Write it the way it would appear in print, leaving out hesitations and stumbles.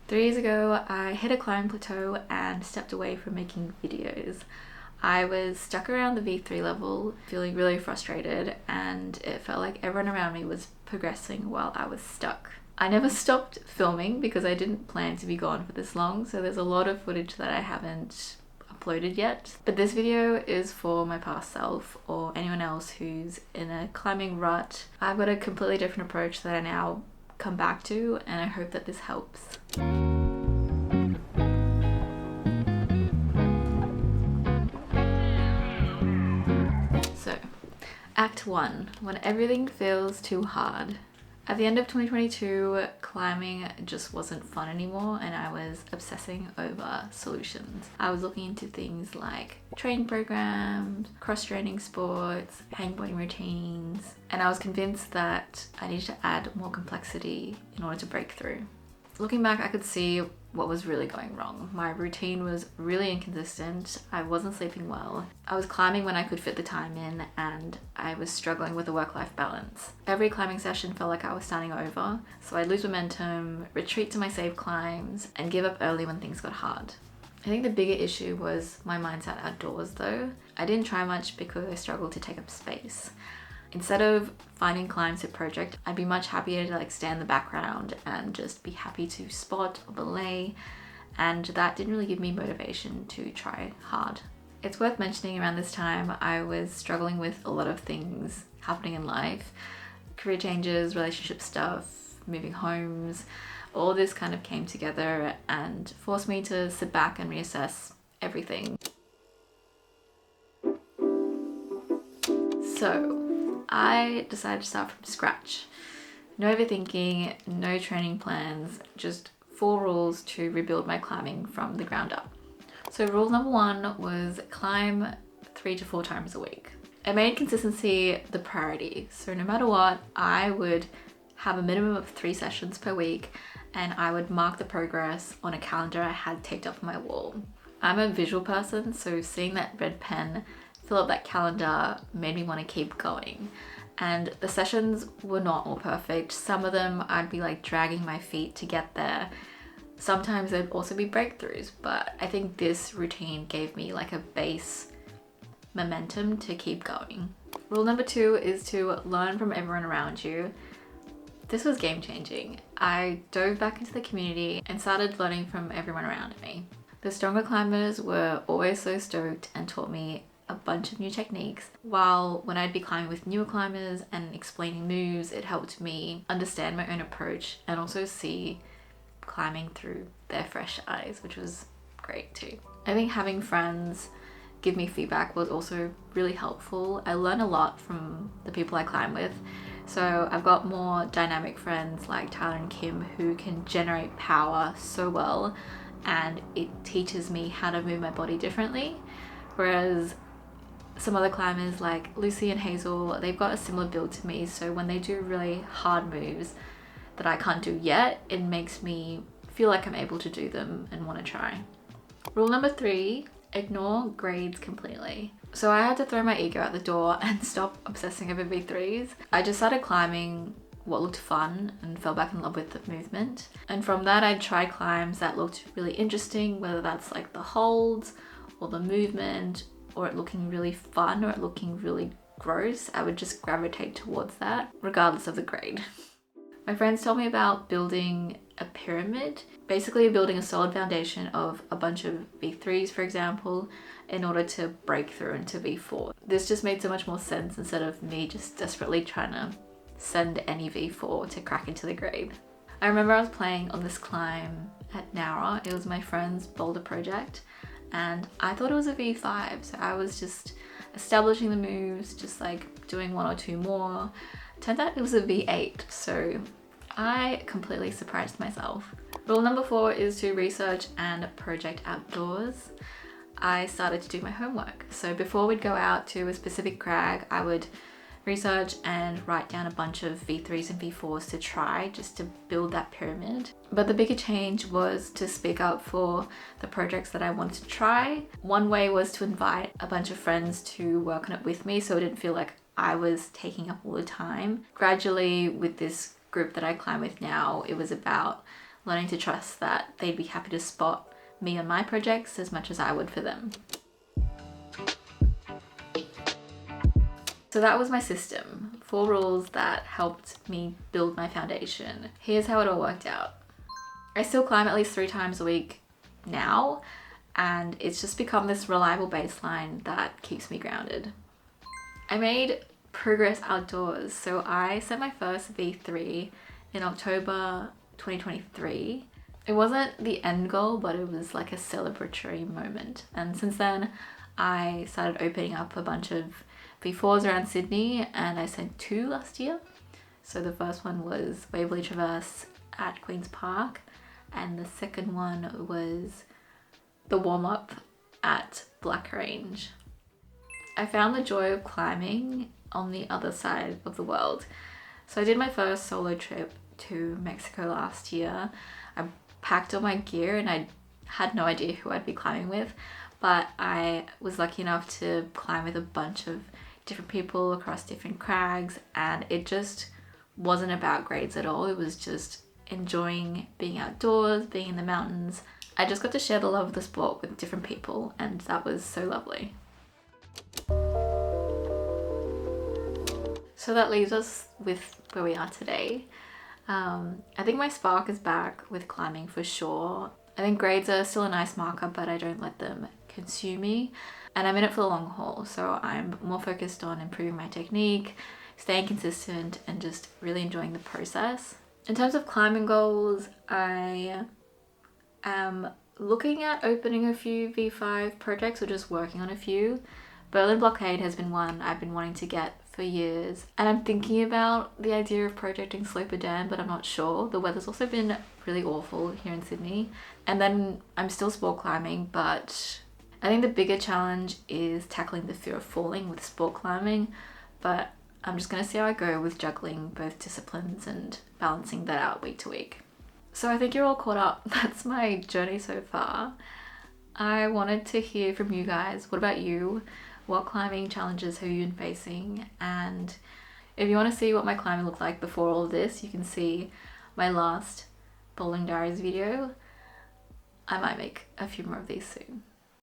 3 years ago, I hit a climb plateau and stepped away from making videos. I was stuck around the V3 level, feeling really frustrated, and it felt like everyone around me was progressing while I was stuck. I never stopped filming because I didn't plan to be gone for this long, so there's a lot of footage that I haven't uploaded yet. But this video is for my past self or anyone else who's in a climbing rut. I've got a completely different approach that I now come back to, and I hope that this helps. So, Act 1, when everything feels too hard. At the end of 2022, climbing just wasn't fun anymore, and I was obsessing over solutions. I was looking into things like training programs, cross-training sports, hangboarding routines, and I was convinced that I needed to add more complexity in order to break through. Looking back, I could see what was really going wrong. My routine was really inconsistent. I wasn't sleeping well. I was climbing when I could fit the time in, and I was struggling with a work-life balance. Every climbing session felt like I was starting over, so I'd lose momentum, retreat to my safe climbs, and give up early when things got hard. I think the bigger issue was my mindset outdoors though. I didn't try much because I struggled to take up space. Instead of finding climbs to project, I'd be much happier to stay in the background and just be happy to spot or belay, and that didn't really give me motivation to try hard. It's worth mentioning around this time I was struggling with a lot of things happening in life. Career changes, relationship stuff, moving homes, all this kind of came together and forced me to sit back and reassess everything. So, I decided to start from scratch. No overthinking, no training plans, just 4 rules to rebuild my climbing from the ground up. So rule number 1 was climb 3 to 4 times a week. I made consistency the priority. So no matter what, I would have a minimum of 3 sessions per week, and I would mark the progress on a calendar I had taped up on my wall. I'm a visual person, so seeing that red pen fill up that calendar made me want to keep going. And the sessions were not all perfect. Some of them I'd be dragging my feet to get there. Sometimes there'd also be breakthroughs, but I think this routine gave me a base momentum to keep going. Rule number 2 is to learn from everyone around you. This was game changing. I dove back into the community and started learning from everyone around me. The stronger climbers were always so stoked and taught me a bunch of new techniques, while when I'd be climbing with newer climbers and explaining moves, it helped me understand my own approach and also see climbing through their fresh eyes, which was great too. I think having friends give me feedback was also really helpful. I learn a lot from the people I climb with, so I've got more dynamic friends like Tyler and Kim who can generate power so well, and it teaches me how to move my body differently, whereas some other climbers like Lucy and Hazel, they've got a similar build to me, so when they do really hard moves that I can't do yet, it makes me feel like I'm able to do them and want to try. Rule number 3, ignore grades completely. So I had to throw my ego out the door and stop obsessing over V3s. I just started climbing what looked fun and fell back in love with the movement. And from that, I'd try climbs that looked really interesting, whether that's the holds or the movement, or it looking really fun, or it looking really gross. I would just gravitate towards that, regardless of the grade. My friends told me about building a pyramid, basically building a solid foundation of a bunch of V3s, for example, in order to break through into V4. This just made so much more sense instead of me just desperately trying to send any V4 to crack into the grade. I remember I was playing on this climb at Nowra. It was my friend's boulder project, and I thought it was a V5, so I was just establishing the moves, just doing 1 or 2 more. Turned out it was a V8, so I completely surprised myself. Rule number 4 is to research and project outdoors. I started to do my homework. So before we'd go out to a specific crag, I would research and write down a bunch of V3s and V4s to try, just to build that pyramid. But the bigger change was to speak up for the projects that I wanted to try. One way was to invite a bunch of friends to work on it with me, so it didn't feel like I was taking up all the time. Gradually, with this group that I climb with now, it was about learning to trust that they'd be happy to spot me on my projects as much as I would for them. So that was my system, 4 rules that helped me build my foundation. Here's how it all worked out. I still climb at least 3 times a week now, and it's just become this reliable baseline that keeps me grounded. I made progress outdoors, so I set my first V3 in October 2023. It wasn't the end goal, but it was like a celebratory moment. And since then, I started opening up a bunch of V4s around Sydney, and I sent 2 last year. So the first one was Waverley Traverse at Queen's Park, and the second one was the warm-up at Black Range. I found the joy of climbing on the other side of the world. So I did my first solo trip to Mexico last year. I packed all my gear and I had no idea who I'd be climbing with, but I was lucky enough to climb with a bunch of different people across different crags, and it just wasn't about grades at all. It was just enjoying being outdoors, being in the mountains. I just got to share the love of the sport with different people, and that was so lovely. So that leaves us with where we are today. I think my spark is back with climbing for sure. I think grades are still a nice marker, but I don't let them consume me. And I'm in it for the long haul, so I'm more focused on improving my technique, staying consistent, and just really enjoying the process. In terms of climbing goals, I am looking at opening a few V5 projects or just working on a few. Berlin Blockade has been one I've been wanting to get for years, and I'm thinking about the idea of projecting Sloper Dam, but I'm not sure. The weather's also been really awful here in Sydney. And then I'm still sport climbing, but I think the bigger challenge is tackling the fear of falling with sport climbing, but I'm just gonna see how I go with juggling both disciplines and balancing that out week to week. So I think you're all caught up. That's my journey so far. I wanted to hear from you guys. What about you? What climbing challenges have you been facing? And if you want to see what my climbing looked like before all of this, you can see my last Bouldering Diaries video. I might make a few more of these soon.